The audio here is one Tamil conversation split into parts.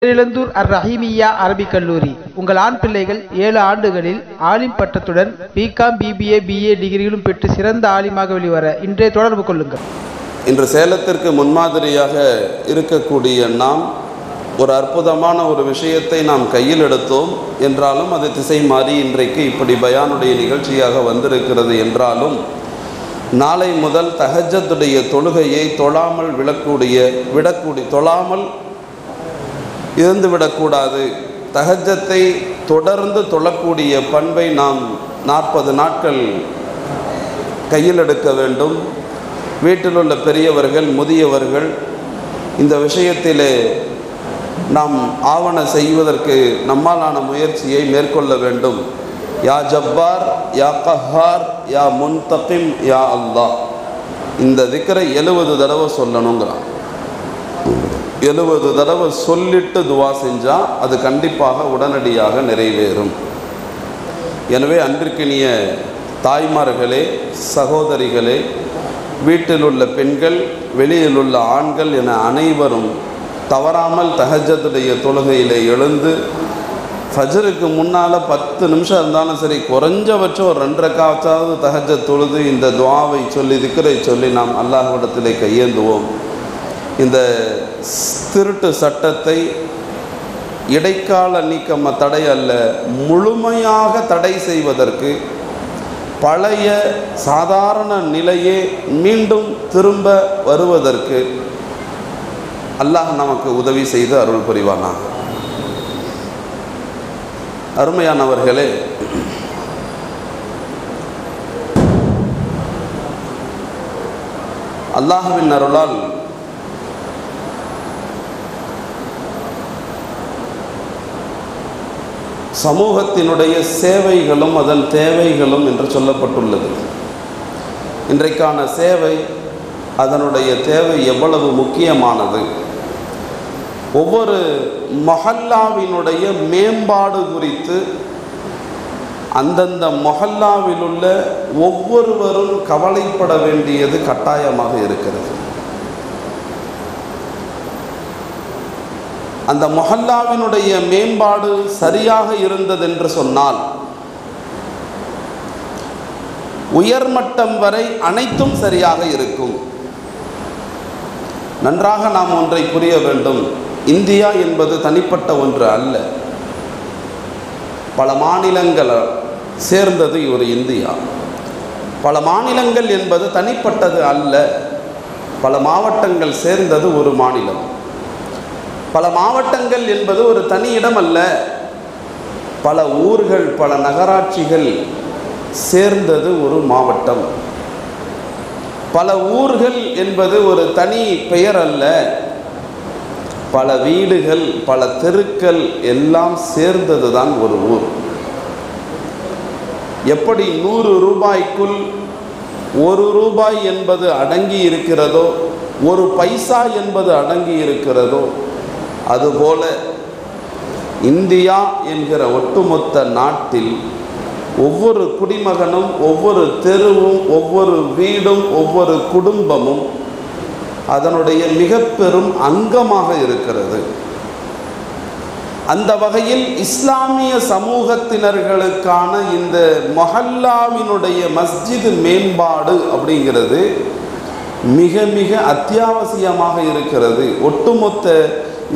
பேரிழந்தூர் அர்-ரஹீமிய்யா அரபிக் கல்லூரி. உங்கள் ஆண் பிள்ளைகள் 7 ஆண்டுகளில் ஆலிம் பட்டத்துடன் பிகாம், பிபிஏ, பிஏ டிகிரிகளும் பெற்று சிறந்த ஆலிமாக வெளிவர இன்றே தொடர்பு கொள்ளுங்கள். இன்று சேலத்திற்கு முன்மாதிரியாக இருக்கக்கூடிய நாம் ஒரு அற்புதமான ஒரு விஷயத்தை நாம் கையில் எடுத்தோம் என்றாலும் அது திசை மாறி இன்றைக்கு இப்படி பயானுடைய நிகழ்ச்சியாக வந்திருக்கிறது என்றாலும் நாளை முதல் தஹஜ்ஜுடைய தொழுகையை தொழாமல் தொழாமல் இருந்துவிடக்கூடாது. தஹஜ்ஜத்தை தொடர்ந்து தொழக்கூடிய பண்பை நாம் 40 நாட்கள் கையில் எடுக்க வேண்டும். வீட்டில் உள்ள பெரியவர்கள், முதியவர்கள் இந்த விஷயத்திலே நாம் ஆவண செய்வதற்கு நம்மாலான முயற்சியை மேற்கொள்ள வேண்டும். யா ஜப்பார், யா கஹார், யா முன்தகிம், யா அல்லாஹ். இந்த திக்ரை 70 தடவை சொல்லணுங்கிறான். 70 தடவை சொல்லிட்டு துவா செஞ்சால் அது கண்டிப்பாக உடனடியாக நிறைவேறும். எனவே அன்பிற்கினிய தாய்மார்களே, சகோதரிகளே, வீட்டில் உள்ள பெண்கள், வெளியில் உள்ள ஆண்கள் என அனைவரும் தவறாமல் தஹஜ்ஜுடைய தொழுகையில் எழுந்து ஃபஜ்ருக்கு முன்னால் 10 நிமிஷம் இருந்தாலும் சரி, குறைஞ்சபட்சம் ஒரு 2 ரக்காத்தாவது தஹஜ்ஜத் தொழுது இந்த துஆவை சொல்லி திக்ரை சொல்லி நாம் அல்லாஹ்விடத்திலே கையேந்துவோம். இந்த திருட்டு சட்டத்தை இடைக்கால நீக்கம் தடை அல்ல, முழுமையாக தடை செய்வதற்கு பழைய சாதாரண நிலையே மீண்டும் திரும்ப வருவதற்கு அல்லாஹ் நமக்கு உதவி செய்து அருள் புரிவானாக. அருமையானவர்களே, அல்லாஹ்வின் அருளால் சமூகத்தினுடைய சேவைகளும் அதன் தேவைகளும் என்று சொல்லப்பட்டுள்ளது. இன்றைக்கான சேவை, அதனுடைய தேவை எவ்வளவு முக்கியமானது. ஒவ்வொரு மொஹல்லாவினுடைய மேம்பாடு குறித்து அந்தந்த மொஹல்லாவில் உள்ள ஒவ்வொருவரும் கவலைப்பட வேண்டியது கட்டாயமாக இருக்கிறது. அந்த மொஹல்லாவினுடைய மேம்பாடு சரியாக இருந்ததென்று சொன்னால் உயர்மட்டம் வரை அனைத்தும் சரியாக இருக்கும். நன்றாக நாம் ஒன்றை புரிய வேண்டும். இந்தியா என்பது தனிப்பட்ட ஒன்று அல்ல. பல மாநிலங்கள் சேர்ந்தது ஒரு இந்தியா. பல மாநிலங்கள் என்பது தனிப்பட்டது அல்ல. பல மாவட்டங்கள் சேர்ந்தது ஒரு மாநிலம். பல மாவட்டங்கள் என்பது ஒரு தனி இடம் அல்ல. பல ஊர்கள், பல நகராட்சிகள் சேர்ந்தது ஒரு மாவட்டம். பல ஊர்கள் என்பது ஒரு தனி பெயர் அல்ல. பல வீடுகள், பல தெருக்கள் எல்லாம் சேர்ந்தது தான் ஒரு ஊர். எப்படி 100 ரூபாய்க்குள் 1 ரூபாய் என்பது அடங்கி இருக்கிறதோ, 1 பைசா என்பது அடங்கி இருக்கிறதோ, அதுபோல இந்தியா என்கிற ஒட்டுமொத்த நாட்டில் ஒவ்வொரு குடிமகனும், ஒவ்வொரு தெருவும், ஒவ்வொரு வீடும், ஒவ்வொரு குடும்பமும் அதனுடைய மிக பெரும் அங்கமாக இருக்கிறது. அந்த வகையில் இஸ்லாமிய சமூகத்தினர்களுக்கான இந்த மொஹல்லாவினுடைய மஸ்ஜித் மேம்பாடு அப்படிங்கிறது மிக மிக அத்தியாவசியமாக இருக்கிறது. ஒட்டுமொத்த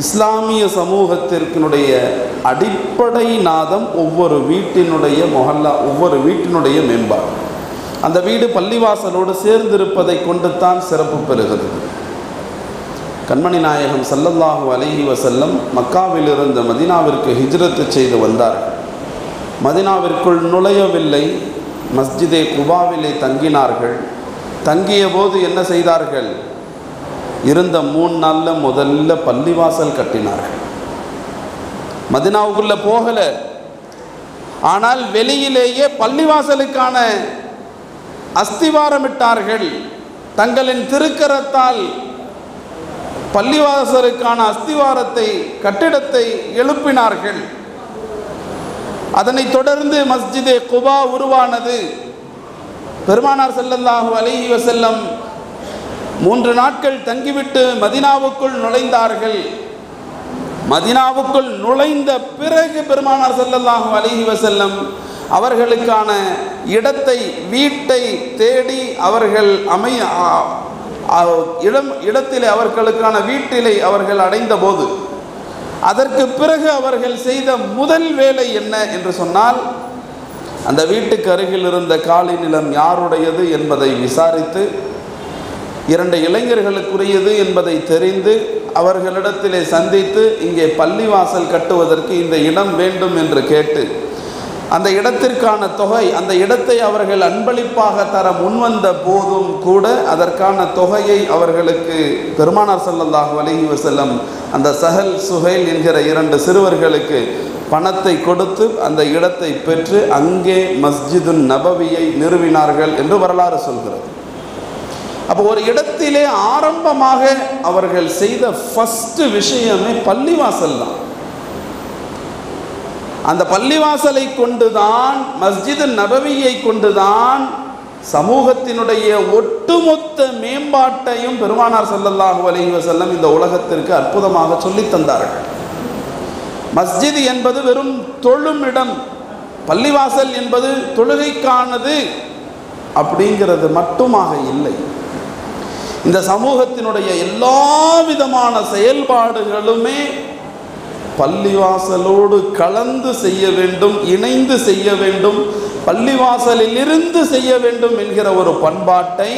இஸ்லாமிய சமூகத்திற்கினுடைய அடிப்படை நாதம் ஒவ்வொரு வீட்டினுடைய மொஹல்லா, ஒவ்வொரு வீட்டினுடைய மேம்பாடு. அந்த வீடு பள்ளிவாசலோடு சேர்ந்திருப்பதை கொண்டு தான் சிறப்பு பெறுகிறது. கண்மணி நாயகம் ஸல்லல்லாஹு அலைஹி வஸல்லம் மக்காவிலிருந்து மதீனாவிற்கு ஹிஜ்ரத் செய்து வந்தார்கள். மதீனாவிற்குள் நுழையவில்லை, மஸ்ஜிதே குபாவிலே தங்கினார்கள். தங்கிய போது என்ன செய்தார்கள்? இருந்த 3 நாளில் முதல்ல பள்ளிவாசல் கட்டினார்கள். மதீனாவுக்குள்ள போகல, ஆனால் வெளியிலேயே பள்ளிவாசலுக்கான அஸ்திவாரமிட்டார்கள். தங்களின் திருக்கரத்தால் பள்ளிவாசலுக்கான அஸ்திவாரத்தை, கட்டிடத்தை எழுப்பினார்கள். அதனைத் தொடர்ந்து மஸ்ஜிதே குபா உருவானது. பெருமானார் ஸல்லல்லாஹு அலைஹி வஸல்லம் 3 நாட்கள் தங்கிவிட்டு மதீனாவுக்குள் நுழைந்தார்கள். மதீனாவுக்குள் நுழைந்த பிறகு பெருமானார் ஸல்லல்லாஹு அலைஹி வஸல்லம் அவர்களுக்கான இடத்தை, வீட்டை தேடி அவர்கள் இடத்திலே, அவர்களுக்கான வீட்டிலே அவர்கள் அடைந்த போது, அதற்கு பிறகு அவர்கள் செய்த முதல் வேலை என்ன என்று சொன்னால், அந்த வீட்டுக்கு அருகில் இருந்த காலி நிலம் யாருடையது என்பதை விசாரித்து, 2 இளைஞர்களுக்குரியது என்பதை தெரிந்து அவர்களிடத்திலே சந்தித்து, இங்கே பள்ளிவாசல் கட்டுவதற்கு இந்த இடம் வேண்டும் என்று கேட்டு, அந்த இடத்திற்கான தொகை, அந்த இடத்தை அவர்கள் அன்பளிப்பாக தர முன்வந்த போதும் கூட அதற்கான தொகையை அவர்களுக்கு பெருமானார் ஸல்லல்லாஹு அலைஹி வஸல்லம் அந்த சஹல், சுஹைல் என்கிற 2 சிறுவர்களுக்கு பணத்தை கொடுத்து அந்த இடத்தை பெற்று அங்கே மஸ்ஜிதுன் நபவியை நிறுவினார்கள் என்று வரலாறு சொல்கிறது. அப்போ ஒரு இடத்திலே ஆரம்பமாக அவர்கள் செய்த ஃபர்ஸ்ட் விஷயமே பள்ளிவாசல் தான். அந்த பள்ளிவாசலை கொண்டுதான், மஸ்ஜிது நபவியை கொண்டுதான் சமூகத்தினுடைய ஒட்டுமொத்த மேம்பாட்டையும் பெருமானார் ஸல்லல்லாஹு அலைஹி வஸல்லம் இந்த உலகத்திற்கு அற்புதமாக சொல்லித் தந்தார்கள். மஸ்ஜித் என்பது வெறும் தொழும் இடம், பள்ளிவாசல் என்பது தொழுகைக்கானது அப்படிங்கிறது மட்டுமாக இல்லை. இந்த சமூகத்தினுடைய எல்லா விதமான செயல்பாடுகளுமே பள்ளிவாசலோடு கலந்து செய்ய வேண்டும், இணைந்து செய்ய வேண்டும், பள்ளிவாசலில் இருந்து செய்ய வேண்டும் என்கிற ஒரு பண்பாட்டை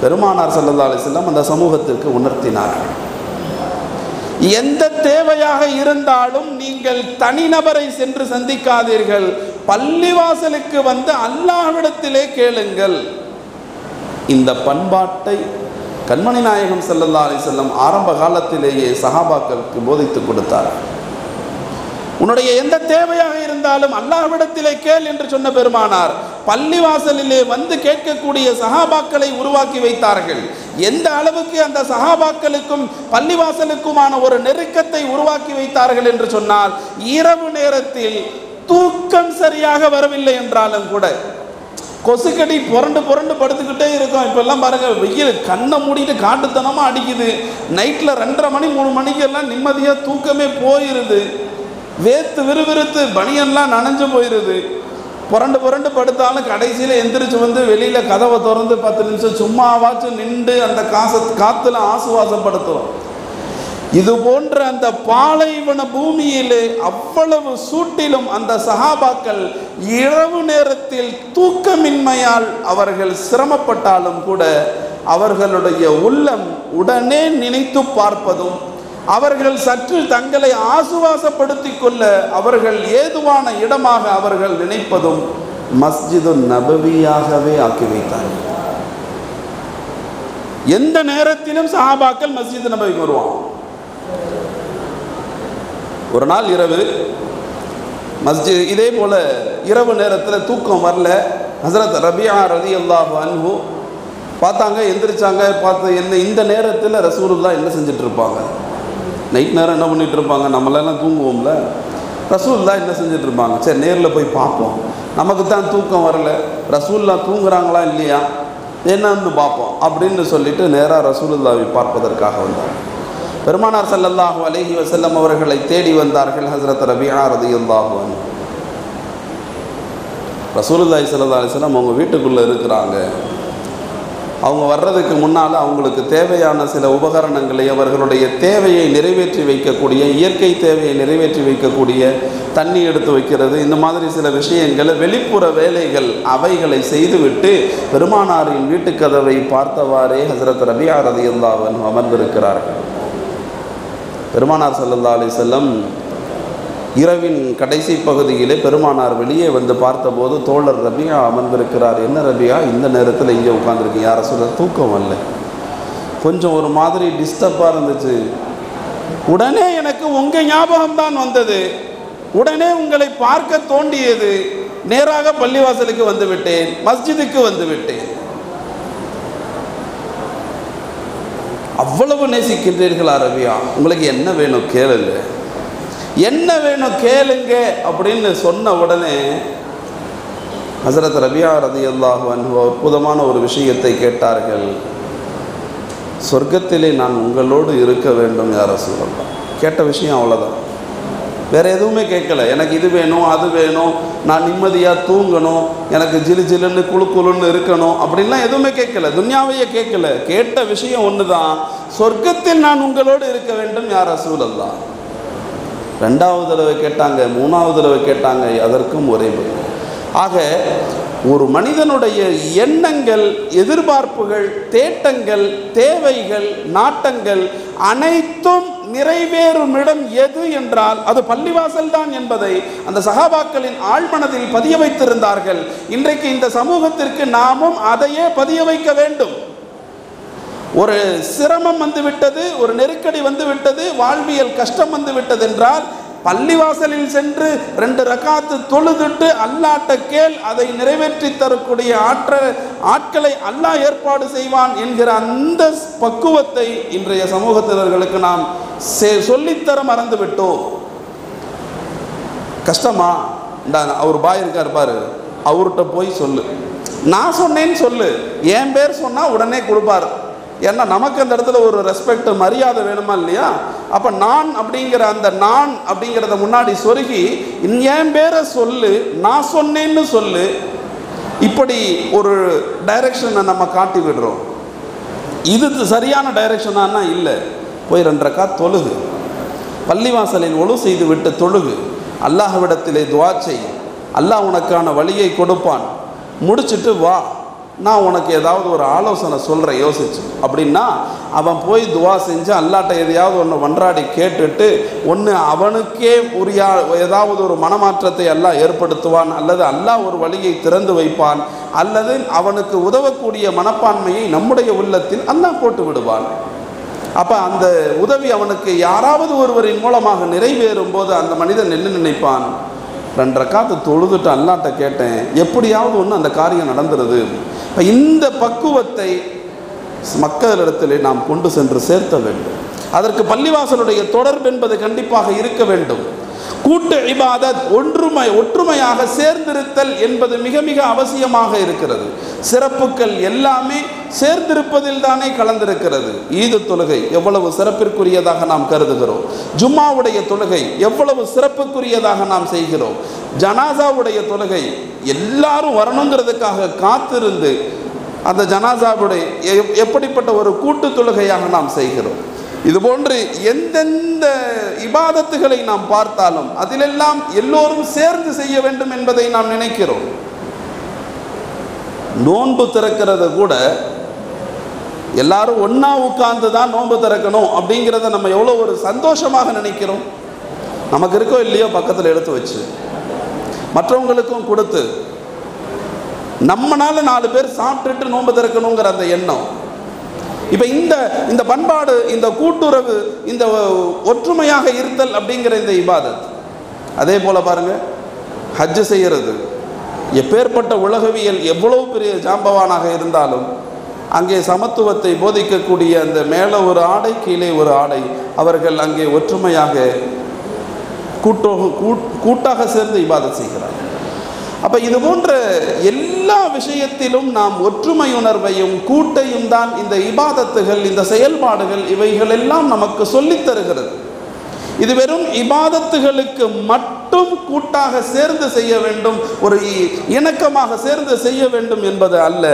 பெருமானார் ஸல்லல்லாஹு அலைஹி வஸல்லம் அந்த சமூகத்திற்கு உணர்த்தினார்கள். எந்த தேவையாக இருந்தாலும் நீங்கள் தனிநபரை சென்று சந்திக்காதீர்கள், பள்ளிவாசலுக்கு வந்து அல்லாஹ்விடத்திலே கேளுங்கள். இந்த பண்பாட்டை கண்மணி நாயகம் ஸல்லல்லாஹு அலைஹி வஸல்லம் ஆரம்ப காலத்திலேயே சஹாபாக்களுக்கு போதித்து கொடுத்தார். உன்னுடைய எந்த தேவையாக இருந்தாலும் அல்லாஹ்விடத்திலே கேள் என்று சொன்ன பெருமானார் பள்ளிவாசலிலே வந்து கேட்கக்கூடிய சஹாபாக்களை உருவாக்கி வைத்தார்கள். எந்த அளவுக்கு அந்த சஹாபாக்களுக்கும் பள்ளிவாசலுக்குமான ஒரு நெருக்கத்தை உருவாக்கி வைத்தார்கள் என்று சொன்னால், இரவு நேரத்தில் தூக்கம் சரியாக வரவில்லை என்றாலும் கூட கொசுக்கடி புரண்டு புரண்டு படுத்துக்கிட்டே இருக்கும். இப்பெல்லாம் பாருங்க, வெயில் கண்ணை மூடிட்டு காட்டுத்தனமாக அடிக்குது. நைட்டில் 2:30 மணி 3 மணிக்கெல்லாம் நிம்மதியாக தூக்கமே போயிடுது. வேத்து விறுவிறுத்து பனியெல்லாம் நனைஞ்சு போயிடுது. புரண்டு புரண்டு படுத்தாலும் கடைசியில் எந்திரிச்சு வந்து வெளியில் கதவை திறந்து 10 நிமிஷம் சும்மாவாச்சும் நின்று அந்த காற்றுல ஆசுவாசப்படுத்துவோம். இது போன்ற அந்த பாலைவன பூமியிலே அவ்வளவு சூட்டிலும் அந்த சஹாபாக்கள் இரவு நேரத்தில் தூக்கமின்மையால் அவர்கள் சிரமப்பட்டாலும் கூட அவர்களுடைய உள்ளம் உடனே நினைத்து பார்ப்பதும், அவர்கள் சற்று தங்களை ஆசுவாசப்படுத்திக் கொள்ள அவர்கள் ஏதுவான இடமாக அவர்கள் நினைப்பதும் மஸ்ஜிது நபவியாகவே ஆக்கி வைத்தார்கள். எந்த நேரத்திலும் சஹாபாக்கள் மஸ்ஜிது நபவிக்கு வருவாங்க. ஒரு நாள் இரவு மஸ்ஜித், இதே போல் இரவு நேரத்தில் தூக்கம் வரல. ஹஸரத் ரபியா ரலியல்லாஹு அன்ஹு பார்த்தாங்க, எந்திரிச்சாங்க. பார்த்து என்ன இந்த நேரத்தில் ரசூலுல்லாஹ் என்ன செஞ்சுட்டு இருப்பாங்க? நைட் நேரம் என்ன பண்ணிகிட்டு இருப்பாங்க? நம்மளெல்லாம் தூங்குவோம்ல. ரசூலுல்லாஹ் என்ன செஞ்சுட்டு இருப்பாங்க? சரி, நேரில் போய் பார்ப்போம். நமக்கு தான் தூக்கம் வரல, ரசூலுல்லாஹ் தூங்குறாங்களா இல்லையா என்னன்னு பார்ப்போம் அப்படின்னு சொல்லிட்டு நேராக ரசூலுல்லாஹை பார்ப்பதற்காக வந்தாங்க. பெருமானார் ஸல்லல்லாஹு அலைஹி வஸல்லம் அவர்களை தேடி வந்தார்கள் ஹஸரத் ரபியா ரலியல்லாஹு அன்ஹு. ரசூலுல்லாஹி ஸல்லல்லாஹு அலைஹி வஸல்லம் அவங்க வீட்டுக்குள்ளே இருக்கிறாங்க. அவங்க வர்றதுக்கு முன்னால் அவங்களுக்கு தேவையான சில உபகரணங்களை, அவர்களுடைய தேவையை நிறைவேற்றி வைக்கக்கூடிய, இயற்கை தேவையை நிறைவேற்றி வைக்கக்கூடிய தண்ணி எடுத்து வைக்கிறது, இந்த மாதிரி சில விஷயங்கள், வெளிப்புற வேலைகள், அவைகளை செய்துவிட்டு பெருமானாரின் வீட்டுக்கதவை பார்த்தவாறே ஹஸரத் ரபியா ரலியல்லாஹு அன்ஹு அமர்ந்திருக்கிறார்கள். பெருமானார் ஸல்லல்லாஹு அலைஹி வஸல்லம் இரவின் கடைசி பகுதியிலே பெருமானார் வெளியே வந்து பார்த்தபோது தோழர் ரபியா அமர்ந்திருக்கிறார். என்ன ரபியா, இந்த நேரத்தில் இங்கே உட்காந்துருக்கீங்க? யாரை சொல்ல? தூக்கம் வரல, கொஞ்சம் ஒரு மாதிரி டிஸ்டர்பாக இருந்துச்சு. உடனே எனக்கு உங்கள் ஞாபகம்தான் வந்தது, உடனே உங்களை பார்க்க தோண்டியது, நேராக பள்ளிவாசலுக்கு வந்து விட்டேன், மஸ்ஜிதுக்கு வந்து விட்டேன். அவ்வளவு நேசிக்கின்றீர்களா ரபியா? உங்களுக்கு என்ன வேணும் கேளுங்க, என்ன வேணும் கேளுங்க அப்படின்னு சொன்ன உடனே ஹஸரத் ரபியா ரலியல்லாஹு அன்ஹு அற்புதமான ஒரு விஷயத்தை கேட்டார்கள். சொர்க்கத்திலே நான் உங்களோடு இருக்க வேண்டும் யா ரசூலல்லாஹ். கேட்ட விஷயம் அவ்வளோதான். வேறு எதுவுமே கேட்கல. எனக்கு இது வேணும், அது வேணும், நான் நிம்மதியாக தூங்கணும், எனக்கு ஜிலு ஜிலுன்னு குழு குழுன்னு இருக்கணும் அப்படின்லாம் எதுவுமே கேட்கல. துன்யாவையே கேட்கல. கேட்ட விஷயம் ஒன்று தான், சொர்க்கத்தில் நான் உங்களோடு இருக்க வேண்டும் யா ரசூலல்லாஹ். 2வது தடவை கேட்டாங்க, 3வது தடவை கேட்டாங்க, அதற்கும் ஒரே பதில். ஆக ஒரு மனிதனுடைய எண்ணங்கள், எதிர்பார்ப்புகள், தேட்டங்கள், தேவைகள், நாட்டங்கள் அனைத்தும் நிறைவேறும் இடம் எது என்றால் அது பள்ளிவாசல் தான் என்பதை அந்த சஹாபாக்களின் ஆழ்மனதில் பதிய வைத்திருந்தார்கள். இன்றைக்கு இந்த சமூகத்திற்கு நாமும் அதையே பதிய வைக்க வேண்டும். ஒரு சிரமம் வந்துவிட்டது, ஒரு நெருக்கடி வந்துவிட்டது, வாழ்வியல் கஷ்டம் வந்துவிட்டது என்றால் பள்ளிவாசலில் சென்று 2 ரக்காத்து தொழுதுட்டு அல்லாட்ட கேள், அதை நிறைவேற்றி தரக்கூடிய ஆட்களை அல்லாஹ் ஏற்பாடு செய்வான் என்கிற அந்த பக்குவத்தை இன்றைய சமூகத்தினர்களுக்கு நாம் சொல்லித்தர மறந்து விட்டோம். கஷ்டமா? அவர் பாய் இருக்கார் பாரு, அவர்கிட்ட போய் சொல்லு, நான் சொன்னேன்னு சொல்லு, என் பேர் சொன்னா உடனே கொடுப்பார். ஏன்னா நமக்கு அந்த இடத்துல ஒரு ரெஸ்பெக்ட், மரியாதை வேணுமா இல்லையா? அப்போ நான் அப்படிங்கிற அந்த நான் அப்படிங்கிறத முன்னாடி சொருகி என் பேரை சொல்லு, நான் சொன்னேன்னு சொல்லு. இப்படி ஒரு டைரக்ஷனை நம்ம காட்டி விடுறோம். இது சரியான டைரக்ஷனானா இல்லை. போய் 2 ரக்காத் தொழுகு, பள்ளிவாசலில் ஒழு செய்து விட்டு தொழுகு, அல்லாஹ்விடத்திலே துஆ செய், அல்லாஹ் உனக்கான வழியை கொடுப்பான். முடிச்சுட்டு வா, நான் உனக்கு ஏதாவது ஒரு ஆலோசனை சொல்கிறேன் யோசிச்சு அப்படின்னா அவன் போய் துவா செஞ்சு அல்லாட்ட எதையாவது ஒன்று மன்றாடி கேட்டுட்டு ஒன்று அவனுக்கே உரிய ஏதாவது ஒரு மனமாற்றத்தை அல்லாஹ் ஏற்படுத்துவான், அல்லது அல்லாஹ் ஒரு வழியை திறந்து வைப்பான், அல்லது அவனுக்கு உதவக்கூடிய மனப்பான்மையை நம்முடைய உள்ளத்தில் அல்லாஹ் போட்டு விடுவான். அப்போ அந்த உதவி அவனுக்கு யாராவது ஒருவரின் மூலமாக நிறைவேறும் போது அந்த மனிதன் என்ன நினைப்பான்? 2 ரக்காத்து தொழுதுட்டு அல்லாட்ட கேட்டேன், எப்படியாவது ஒன்று அந்த காரியம் நடந்துருது. இப்போ இந்த பக்குவத்தை மக்களிடத்திலே நாம் கொண்டு சென்று சேர்த்த வேண்டும். அதற்கு பள்ளிவாசலுடைய தொடர்பு என்பது கண்டிப்பாக இருக்க வேண்டும். கூட்டு இபாதத், ஒற்றுமையாக சேர்ந்திருத்தல் என்பது மிக மிக அவசியமாக இருக்கிறது. சிறப்புகள் எல்லாமே சேர்ந்திருப்பதில் தானே கலந்திருக்கிறது. ஈது தொழுகை எவ்வளவு சிறப்பிற்குரியதாக நாம் கருதுகிறோம், ஜும்மாவுடைய தொழுகை எவ்வளவு சிறப்புக்குரியதாக நாம் செய்கிறோம், ஜனாசாவுடைய தொழுகை எல்லாரும் வரணுங்கிறதுக்காக காத்திருந்து அந்த ஜனாசாவுடைய எப்படிப்பட்ட ஒரு கூட்டு தொழுகையாக நாம் செய்கிறோம். இதுபோன்று எந்தெந்த இபாதத்துகளை நாம் பார்த்தாலும் அதிலெல்லாம் எல்லோரும் சேர்ந்து செய்ய வேண்டும் என்பதை நாம் நினைக்கிறோம். நோன்பு திறக்கிறது கூட எல்லாரும் ஒன்றா உட்கார்ந்து தான் நோன்பு திறக்கணும் அப்படிங்கிறத நம்ம எவ்வளோ ஒரு சந்தோஷமாக நினைக்கிறோம். நமக்கு இருக்கோ இல்லையோ பக்கத்தில் எடுத்து வச்சு மற்றவங்களுக்கும் கொடுத்து நம்மனால 4 பேர் சாப்பிட்டுட்டு நோன்பு திறக்கணுங்கிற அந்த எண்ணம். இப்போ இந்த பண்பாடு, இந்த கூட்டுறவு, இந்த ஒற்றுமையாக இருத்தல் அப்படிங்கிற இந்த இபாதத். அதே போல் பாருங்கள், ஹஜ்ஜு செய்கிறது எப்பேற்பட்ட உலகவியல் எவ்வளவு பெரிய ஜாம்பவானாக இருந்தாலும் அங்கே சமத்துவத்தை போதிக்கக்கூடிய அந்த மேலே ஒரு ஆடை கீழே ஒரு ஆடை, அவர்கள் அங்கே ஒற்றுமையாக கூட்டாக சேர்ந்து இபாதத் செய்கிறார்கள். அப்போ இது போன்ற எல்லா விஷயத்திலும் நாம் ஒற்றுமை உணர்வையும் கூட்டையும் தான் இந்த இபாதத்துகள், இந்த செயல்பாடுகள் இவைகள் எல்லாம் நமக்கு சொல்லித் தருகிறது. இது வெறும் இபாதத்துகளுக்கு மட்டும் கூட்டாக சேர்ந்து செய்ய வேண்டும், ஒரு இணக்கமாக சேர்ந்து செய்ய வேண்டும் என்பது அல்ல.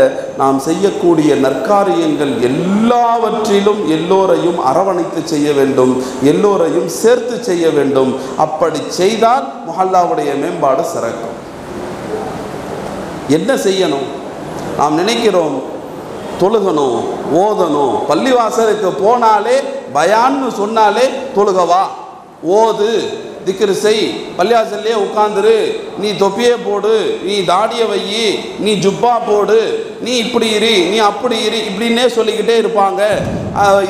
நாம் செய்யக்கூடிய நற்காரியங்கள் எல்லாவற்றிலும் எல்லோரையும் அரவணைத்து செய்ய வேண்டும், எல்லோரையும் சேர்த்து செய்ய வேண்டும். அப்படி செய்தால் முஹல்லாவுடைய மேம்பாடு சிறக்கும். என்ன செய்யணும்? நாம் நினைக்கிறோம் தொழுகணும், ஓதணும், பள்ளிவாசலுக்கு போனாலே பயான்னு சொன்னாலே தொழுகவா, ஓது, திக்ரு செய், பள்ளிவாசல்லையே உட்காந்துரு, நீ தொப்பியே போடு, நீ தாடியை வையி, நீ ஜுப்பா போடு, நீ இப்படி இரு, நீ அப்படி இரு, இப்படின்னே சொல்லிக்கிட்டே இருப்பாங்க.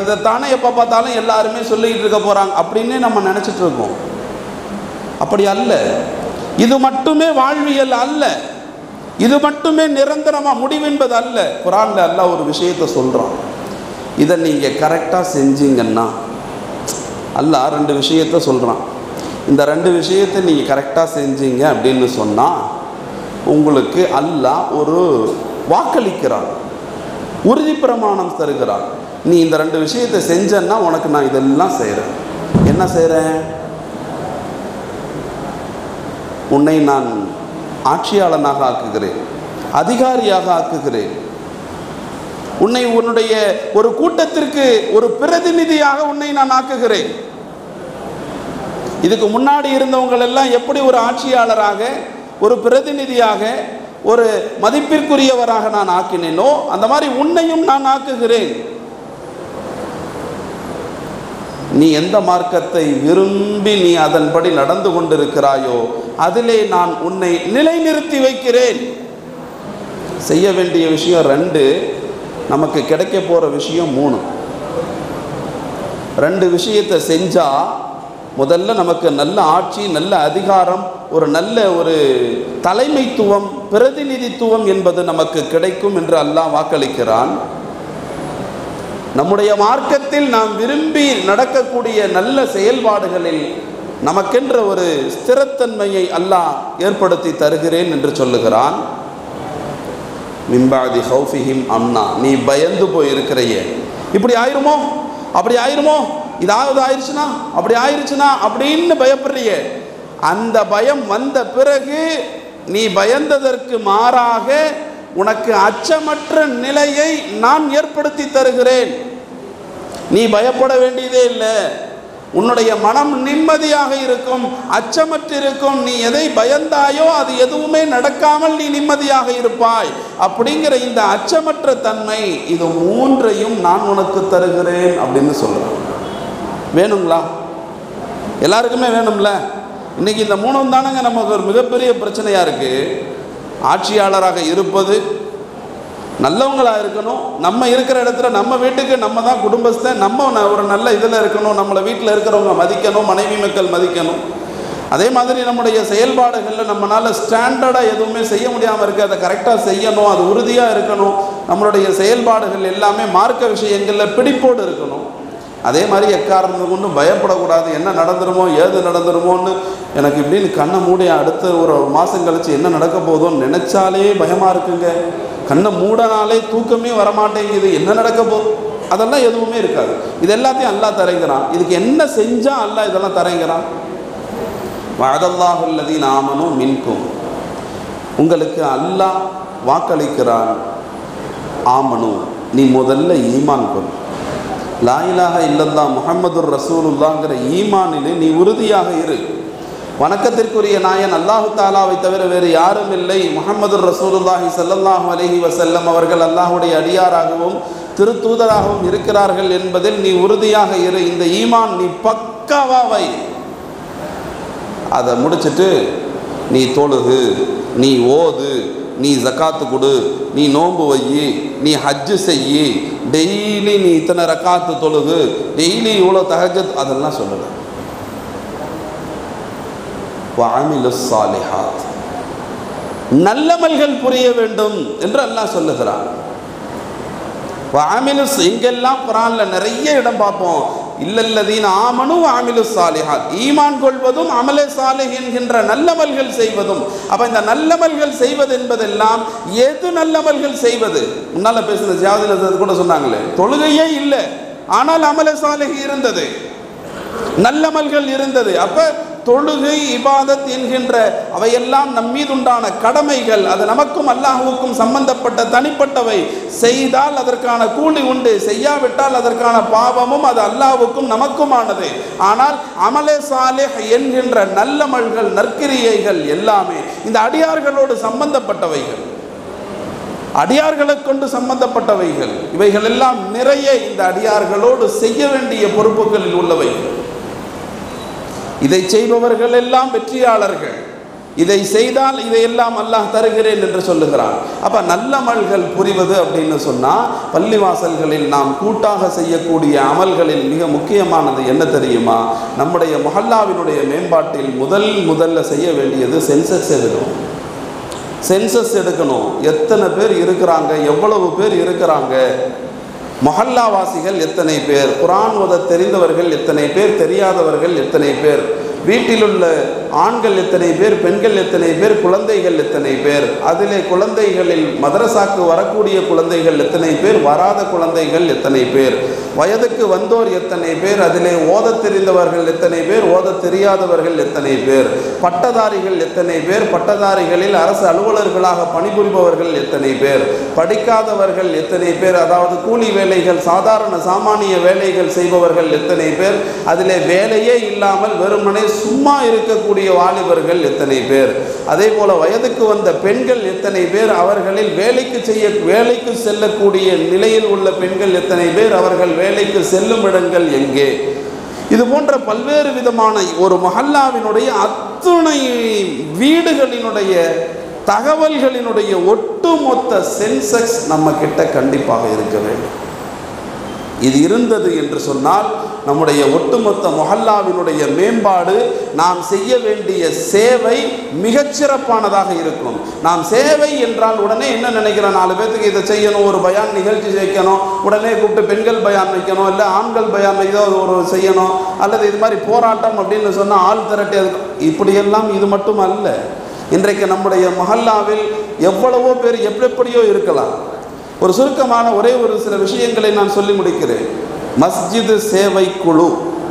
இதைத்தானே எப்போ பார்த்தாலும் எல்லாருமே சொல்லிக்கிட்டு இருக்க போகிறாங்க அப்படின்னே நம்ம நினச்சிட்டு இருக்கோம். அப்படி அல்ல. இது மட்டுமே வாழ்வியல் அல்ல, இது மட்டுமே நிரந்தரமாக முடிவென்பது அல்ல. குர்ஆனில் அல்லாஹ் ஒரு விஷயத்தை சொல்கிறான், இதை நீங்கள் கரெக்டாக செஞ்சீங்கன்னா அல்லாஹ் 2 விஷயத்தை சொல்கிறான். இந்த 2 விஷயத்தை நீங்கள் கரெக்டாக செஞ்சீங்க அப்படின்னு சொன்னால் உங்களுக்கு அல்லாஹ் ஒரு வாக்களிக்கிறான், உறுதி பிரமாணம் தருகிறான். நீ இந்த 2 விஷயத்தை செஞ்சன்னா உனக்கு நான் இதெல்லாம் செய்கிறேன். என்ன என்ன செய்கிறேன்? உன்னை நான் ஆட்சியாளனாக ஆக்குகிறேன், அதிகாரியாக ஆக்குகிறேன், உன்னை உன்னுடைய ஒரு கூட்டத்திற்கு ஒரு பிரதிநிதியாக உன்னை நான் ஆக்குகிறேன். இதுக்கு முன்னாடி இருந்தவங்க எல்லாம் எப்படி ஒரு ஆட்சியாளராக, ஒரு பிரதிநிதியாக, ஒரு மதிப்பிற்குரியவராக நான் ஆக்கினேனோ அந்த மாதிரி உன்னையும் நான் ஆக்குகிறேன். நீ எந்த மார்க்கத்தை விரும்பி நீ அதன்படி நடந்து கொண்டிருக்கிறாயோ அதிலே நான் உன்னை நிலைநிறுத்தி வைக்கிறேன். செய்ய வேண்டிய விஷயம் 2, நமக்கு கிடைக்க போகிற விஷயம் 3. 2 விஷயத்தை செஞ்சால் முதல்ல நமக்கு நல்ல ஆட்சி, நல்ல அதிகாரம், ஒரு நல்ல ஒரு தலைமைத்துவம், பிரதிநிதித்துவம் என்பது நமக்கு கிடைக்கும் என்று அல்லாஹ் வாக்களிக்கிறான். நம்முடைய மார்க்கத்தில் நாம் விரும்பி நடக்கக்கூடிய நல்ல செயல்பாடுகளில் நமக்கென்ற ஒரு ஸ்திரத்தன்மையை அல்லாஹ் ஏற்படுத்தி தருகிறேன் என்று சொல்லுகிறான். மிம்பாதி ஹௌஃபிஹிம் அம்னா, நீ பயந்து போயிருக்கிறையே, இப்படி ஆயிருமோ, அப்படி ஆயிருமோ, இதாவது ஆயிடுச்சுனா, அப்படி ஆயிடுச்சுனா அப்படின்னு பயப்படுறியே, அந்த பயம் வந்த பிறகு நீ பயந்ததற்கு மாறாக உனக்கு அச்சமற்ற நிலையை நான் ஏற்படுத்தி தருகிறேன். நீ பயப்பட வேண்டியதே இல்லை, உன்னுடைய மனம் நிம்மதியாக இருக்கும், அச்சமற்று இருக்கும். நீ எதை பயந்தாயோ அது எதுவுமே நடக்காமல் நீ நிம்மதியாக இருப்பாய். அப்படிங்கிற இந்த அச்சமற்ற தன்மை, இது 3ஐயும் நான் உனக்கு தருகிறேன் அப்படின்னு சொல்கிறேன். வேணுங்களா? எல்லாருக்குமே வேணும்ல? இன்றைக்கி இந்த 3 தானங்க நமக்கு ஒரு மிகப்பெரிய பிரச்சனையாக இருக்குது. ஆட்சியாளராக இருப்பது, நல்லவங்களாக இருக்கணும், நம்ம இருக்கிற இடத்துல நம்ம வீட்டுக்கு நம்ம தான் குடும்பஸ்தன், நம்ம ஒரு நல்ல இதில் இருக்கணும், நம்மளை வீட்டில் இருக்கிறவங்க மதிக்கணும், மனைவி மக்கள் மதிக்கணும். அதே மாதிரி நம்முடைய செயல்பாடுகளில் நம்மளால் ஸ்டாண்டர்டாக எதுவுமே செய்ய முடியாமல் இருக்குது, அதை கரெக்டாக செய்யணும், அது உறுதியாக இருக்கணும். நம்மளுடைய செயல்பாடுகள் எல்லாமே மார்க்க விஷயங்களில் பிடிப்போடு இருக்கணும். அதே மாதிரி எக்காரணத்தை கொண்டு பயப்படக்கூடாது. என்ன நடந்துருமோ, ஏது நடந்துருமோன்னு எனக்கு இப்படின்னு கண்ணை மூடி அடுத்த ஒரு மாதம் கழித்து என்ன நடக்க போதோன்னு நினச்சாலே பயமாக இருக்குங்க. கண்ணை மூடனாலே தூக்கமே வரமாட்டேங்குது, என்ன நடக்க போதும், அதெல்லாம் எதுவுமே இருக்காது. இது எல்லாத்தையும் அல்லாஹ் தரைங்கிறான். இதுக்கு என்ன செஞ்சால் அல்லாஹ் இதெல்லாம் தரைங்கிறான்? வஅதல்லாஹுல்லதீன ஆமனூ மின்கும், உங்களுக்கு அல்லாஹ் வாக்களிக்கிறான். ஆமனு, நீ முதல்ல ஈமான் கொள். லா இலாஹ இல்லல்லாஹ் முஹம்மதுர் ரசூலுல்லாஹ்ங்கிற ஈமானிலே நீ உறுதியாக இரு. வணக்கத்திற்குரிய நாயன் அல்லாஹு தாலாவை தவிர வேறு யாரும் இல்லை, முஹம்மதுர் ரசூலுல்லாஹி ஸல்லல்லாஹு அலைஹி வஸல்லம் அவர்கள் அல்லாஹுடைய அடியாராகவும் திருத்தூதராகவும் இருக்கிறார்கள் என்பதில் நீ உறுதியாக இரு. இந்த ஈமான் நீ பக்காவா வை. அதை முடிச்சுட்டு நீ தொழுகு, நீ ஓது, நீ ஜக்காத்து கொடு, நீ நோன்பு வையி, நீ ஹஜ்ஜு செய்யி, டெய்லி நீ இத்தனை ரக்காத்து தொழுகு, டெய்லி இவ்வளோ தஹஜ்ஜத், அதெல்லாம் சொல்லுங்க. வஅமிலுஸ் ஸாலிஹாத், நல்லமல்கள் புரிய வேண்டும் என்று அல்லாஹ் சொல்லுகிறான். வஅமிலுஸ், எங்கெல்லாம் குர்ஆன்ல நிறைய இடம் பார்ப்போம், இல்லல்லதீன ஆமனு வஅமிலுஸ் ஸாலிஹாத், ஈமான் கொள்வதும் அமலே சாலிஹ் என்கின்ற நல்லமல்கள் செய்வதும். அப்போ இந்த நல்லமல்கள் செய்வது என்பதெல்லாம் எது நல்லமல்கள் செய்வது? முன்னால் பேசுன ஜியாதுல் கூட சொன்னாங்களே, தொழுகையே இல்லை ஆனால் அமலே சாலிஹ் இருந்தது, நல்லமல்கள் இருந்தது. அப்போ தொழுகை, இபாதத் என்கின்ற அவையெல்லாம் நம் மீது உண்டான கடமைகள், அது நமக்கும் அல்லாஹ்வுக்கும் சம்பந்தப்பட்ட தனிப்பட்டவை. செய்தால் அதற்கான கூலி உண்டு, செய்யாவிட்டால் அதற்கான பாவமும் அது அல்லாஹ்வுக்கும் நமக்குமானது. ஆனால் அமலே சாலிஹ் என்கின்ற நல்லமல்கள், நற்கிரியைகள் எல்லாமே இந்த அடியார்களோடு சம்பந்தப்பட்டவைகள், அடியார்களை கொண்டு சம்பந்தப்பட்டவைகள். இவைகள் எல்லாம் நிறைய இந்த அடியார்களோடு செய்ய வேண்டிய பொறுப்புகளில் உள்ளவைகள். இதை செய்பவர்கள் எல்லாம் வெற்றியாளர்கள். இதை செய்தால் இதையெல்லாம் அல்லாஹ் தருகிறேன் என்று சொல்லுகிறான். அப்போ நல்லமல்கள் புரிவது அப்படின்னு சொன்னால், பள்ளிவாசல்களில் நாம் கூட்டாக செய்யக்கூடிய அமல்களில் மிக முக்கியமானது என்ன தெரியுமா? நம்முடைய மொஹல்லாவினுடைய மேம்பாட்டில் முதல்ல செய்ய வேண்டியது சென்சஸ் எடுக்கணும். சென்சஸ் எடுக்கணும். எத்தனை பேர் இருக்கிறாங்க, எவ்வளவு பேர் இருக்கிறாங்க, மொஹல்லாவாசிகள் எத்தனை பேர், குர்ஆன் ஓத தெரிந்தவர்கள் எத்தனை பேர், தெரியாதவர்கள் எத்தனை பேர், வீட்டில் உள்ள ஆண்கள் எத்தனை பேர், பெண்கள் எத்தனை பேர், குழந்தைகள் எத்தனை பேர், அதிலே குழந்தைகளில் மதரசாக்கு வரக்கூடிய குழந்தைகள் எத்தனை பேர், வராத குழந்தைகள் எத்தனை பேர், வயதுக்கு வந்தோர் எத்தனை பேர், அதிலே ஓதத் தெரிந்தவர்கள் எத்தனை பேர், ஓதத் தெரியாதவர்கள் எத்தனை பேர், பட்டதாரிகள் எத்தனை பேர், பட்டதாரிகளில் அரசு அலுவலர்களாக பணிபுரிபவர்கள் எத்தனை பேர், படிக்காதவர்கள் எத்தனை பேர், அதாவது கூலி வேலைகள், சாதாரண சாமானிய வேலைகள் செய்பவர்கள் எத்தனை பேர், அதிலே வேலையே இல்லாமல் வெறுமனே சும்மா இருக்கக்கூடிய வாலிபர்கள் எத்தனை பேர், அதே போல வயதுக்கு வந்த பெண்கள் எத்தனை பேர், அவர்களில் வேலைக்கு செல்லக்கூடிய நிலையில் உள்ள பெண்கள் எத்தனை பேர், அவர்கள் வேலைக்கு செல்லும் இடங்கள் எங்கே, இது போன்ற பல்வேறு விதமான ஒரு மஹல்லாவினுடைய அத்துணை வீடுகளினுடைய தகவல்களினுடைய ஒட்டுமொத்த சென்செக்ஸ் நம்ம கிட்ட கண்டிப்பாக இருக்க வேண்டும். இது இருந்தது என்று சொன்னால் நம்முடைய ஒட்டுமொத்த மொஹல்லாவினுடைய மேம்பாடு, நாம் செய்ய வேண்டிய சேவை மிகச்சிறப்பானதாக இருக்கும். நாம் சேவை என்றால் உடனே என்ன நினைக்கிறோம், 4 பேர்த்துக்கு இதை செய்யணும், ஒரு பயான் நிகழ்ச்சி வைக்கணும், உடனே கூப்பிட்டு பெண்கள் பயான் வைக்கணும், இல்லை ஆண்கள் பயான் ஒரு செய்யணும், அல்லது இது மாதிரி போராட்டம் அப்படின்னு சொன்னால் ஆள் திரட்டி, இப்படியெல்லாம் இது மட்டும் அல்ல. இன்றைக்கு நம்முடைய மஹல்லாவில் எவ்வளவோ பேர் எப்படியோ இருக்கலாம். ஒரு சுருக்கமான ஒரே ஒரு சில விஷயங்களை நான் சொல்லி முடிக்கிறேன். மஸ்ஜிது சேவை குழு,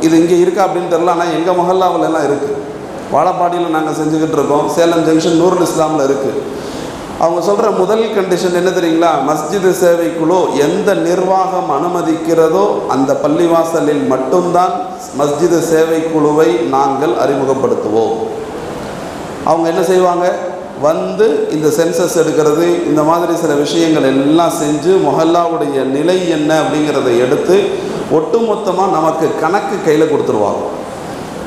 இது இங்கே இருக்கா அப்படின்னு தெரியல, ஆனால் எங்கள் மஹல்லாவில் எல்லாம் இருக்குது. வாழப்பாடியில் நாங்கள் செஞ்சுக்கிட்டு இருக்கோம். சேலம் ஜங்ஷன் நூருல் இஸ்லாமில் இருக்குது. அவங்க சொல்கிற முதல் கண்டிஷன் என்ன தெரியுங்களா, மஸ்ஜிது சேவை குழு எந்த நிர்வாகம் அனுமதிக்கிறதோ அந்த பள்ளிவாசலில் மட்டும்தான் மஸ்ஜிது சேவை குழுவை நாங்கள் அறிமுகப்படுத்துவோம். அவங்க என்ன செய்வாங்க, வந்து இந்த சென்சஸ் எடுக்கிறது, இந்த மாதிரி சில விஷயங்கள் எல்லாம் செஞ்சு மொஹல்லாவுடைய நிலை என்ன அப்படிங்கிறத எடுத்து ஒட்டுமொத்தமாக நமக்கு கணக்கு கையில் கொடுத்துருவாங்க.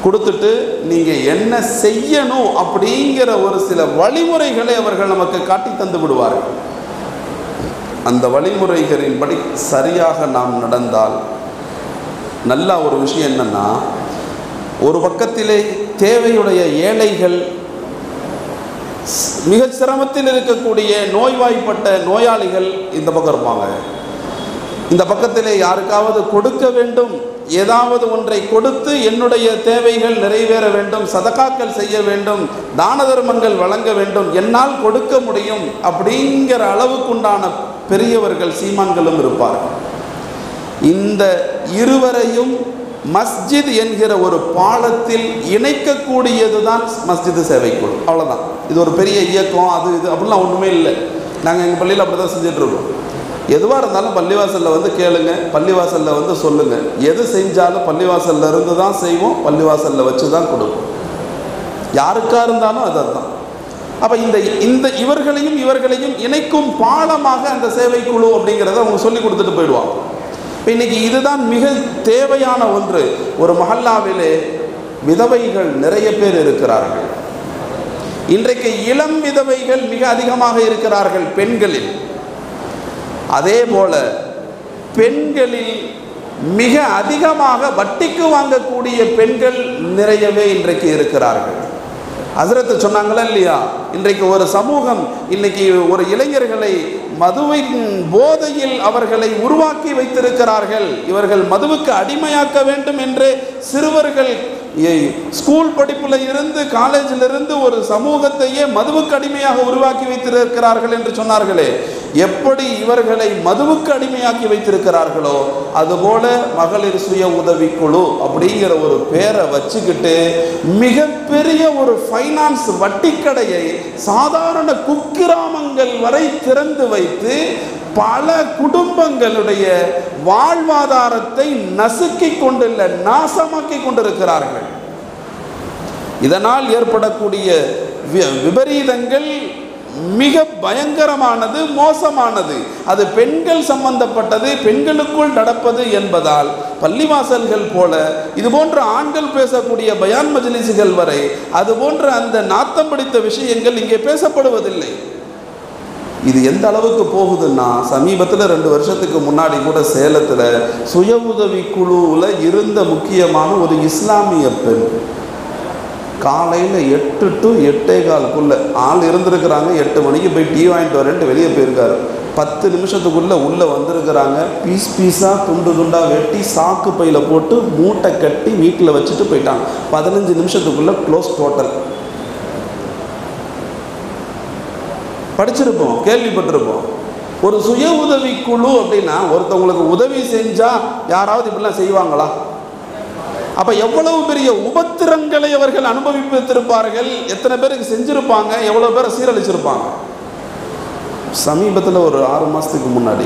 கொடுத்துட்டு நீங்கள் என்ன செய்யணும் அப்படிங்கிற ஒரு சில வழிமுறைகளை அவர்கள் நமக்கு காட்டி தந்து விடுவார்கள். அந்த வழிமுறைகளின்படி சரியாக நாம் நடந்தால் நல்ல ஒரு விஷயம் என்னன்னா, ஒரு பக்கத்திலே தேவையுடைய ஏழைகள், மிக சிரமத்தில் இருக்கக்கூடிய நோய்வாய்ப்பட்ட நோயாளிகள் இந்த பக்கம் இருப்பாங்க. இந்த பக்கத்திலே யாருக்காவது கொடுக்க வேண்டும், ஏதாவது ஒன்றை கொடுத்து என்னுடைய தேவைகள் நிறைவேற வேண்டும், சதகாக்கள் செய்ய வேண்டும், தான தர்மங்கள் வழங்க வேண்டும், என்னால் கொடுக்க முடியும் அப்படிங்கிற அளவுக்குண்டான பெரியவர்கள் சீமான்களும் இருப்பார்கள். இந்த இருவரையும் மஸ்ஜித் என்கிற ஒரு பாலத்தில் இணைக்கக்கூடியது தான் மஸ்ஜிது சேவைக்குழு. அவ்வளோதான். இது ஒரு பெரிய இயக்கம், அது இது அப்படிலாம் ஒன்றுமே இல்லை. நாங்கள் எங்கள் பள்ளியில் அப்படி தான் செஞ்சிட்ருக்கோம். எதுவாக இருந்தாலும் பள்ளிவாசலில் வந்து கேளுங்க, பள்ளிவாசலில் வந்து சொல்லுங்கள். எது செஞ்சாலும் பள்ளிவாசலில் இருந்து தான் செய்வோம், பள்ளிவாசலில் வச்சு தான் கொடுப்போம். யாருக்காக இருந்தாலும் அதுதான். அப்போ இந்த இவர்களையும் இணைக்கும் பாலமாக அந்த சேவைக்குழு அப்படிங்கிறத அவங்க சொல்லி கொடுத்துட்டு போயிடுவாங்க. இப்போ இன்றைக்கி இதுதான் மிக தேவையான ஒன்று. ஒரு மஹல்லாவிலே விதவைகள் நிறைய பேர் இருக்கிறார்கள். இன்றைக்கு இளம் விதவைகள் மிக அதிகமாக இருக்கிறார்கள் பெண்களில். அதே போல பெண்களில் மிக அதிகமாக வட்டிக்கு வாங்கக்கூடிய பெண்கள் நிறையவே இன்றைக்கு இருக்கிறார்கள். ஹஸ்ரத் சொன்னாங்களா இல்லையா, இன்றைக்கு ஒரு சமூகம் இன்னைக்கு ஒரு இளைஞர்களை மதுவின் போதையில் அவர்களை உருவாக்கி வைத்திருக்கிறார்கள். இவர்கள் மதுவுக்கு அடிமையாக்க வேண்டும் என்று சிறுவர்கள் ஸ்கூல் படிப்பில் இருந்து காலேஜில் இருந்து ஒரு சமூகத்தையே மதுவுக்கு அடிமையாக உருவாக்கி வைத்திருக்கிறார்கள் என்று சொன்னார்களே, எப்படி இவர்களை மதுவுக்கு அடிமையாக்கி வைத்திருக்கிறார்களோ அதுபோல மகளிர் சுய உதவிக்குழு அப்படிங்கிற ஒரு பேரை வச்சுக்கிட்டு மிகப்பெரிய ஒரு ஃபைனான்ஸ் வட்டிக்கடையை சாதாரண குக்கிராமங்கள் வரை திறந்து வைத்து பல குடும்பங்களுடைய வாழ்வாதாரத்தை நசுக்கி கொண்டுள்ள நாசமாக்கி கொண்டிருக்கிறார்கள். இதனால் ஏற்படக்கூடிய விபரீதங்கள் மிக பயங்கரமானது, மோசமானது. அது பெண்கள் சம்பந்தப்பட்டது, பெண்களுக்குள் நடப்பது என்பதால் பள்ளிவாசல்கள் போல இது போன்ற ஆண்கள் பேசக்கூடிய பயான் மஜ்லிஸ்கள் வரை அது போன்ற அந்த நாத்தம் பிடித்த விஷயங்கள் இங்கே பேசப்படுவதில்லை. இது எந்த அளவுக்கு போகுதுன்னா, சமீபத்தில் 2 வருஷத்துக்கு முன்னாடி கூட சேலத்தில் சுய உதவி குழுவில் இருந்த முக்கியமான ஒரு இஸ்லாமிய பெண் காலையில் 8 to 8:15 ஆள் இருந்திருக்கிறாங்க. 8 மணிக்கு போய் டீ வாங்கிட்டு வரேன்ட்டு வெளியே போயிருக்காரு. 10 நிமிஷத்துக்குள்ளே உள்ளே வந்திருக்கிறாங்க. பீஸ் பீஸாக துண்டு துண்டாக வெட்டி சாக்கு பையில் போட்டு மூட்டை கட்டி வீட்டில் வச்சுட்டு போயிட்டாங்க. 15 நிமிஷத்துக்குள்ளே க்ளோஸ் டோட்டல். படிச்சிருப்போம், கேள்விப்பட்டிருப்போம். ஒரு சுய உதவி குழு அப்படின்னா ஒருத்தவங்களுக்கு உதவி செஞ்சால் யாராவது இப்படிலாம் செய்வாங்களா? அப்போ எவ்வளவு பெரிய உபத்திரங்களை அவர்கள் அனுபவித்திருப்பார்கள், எத்தனை பேருக்கு செஞ்சுருப்பாங்க, எவ்வளோ பேரை சீரழிச்சிருப்பாங்க. சமீபத்தில் ஒரு 6 மாதத்துக்கு முன்னாடி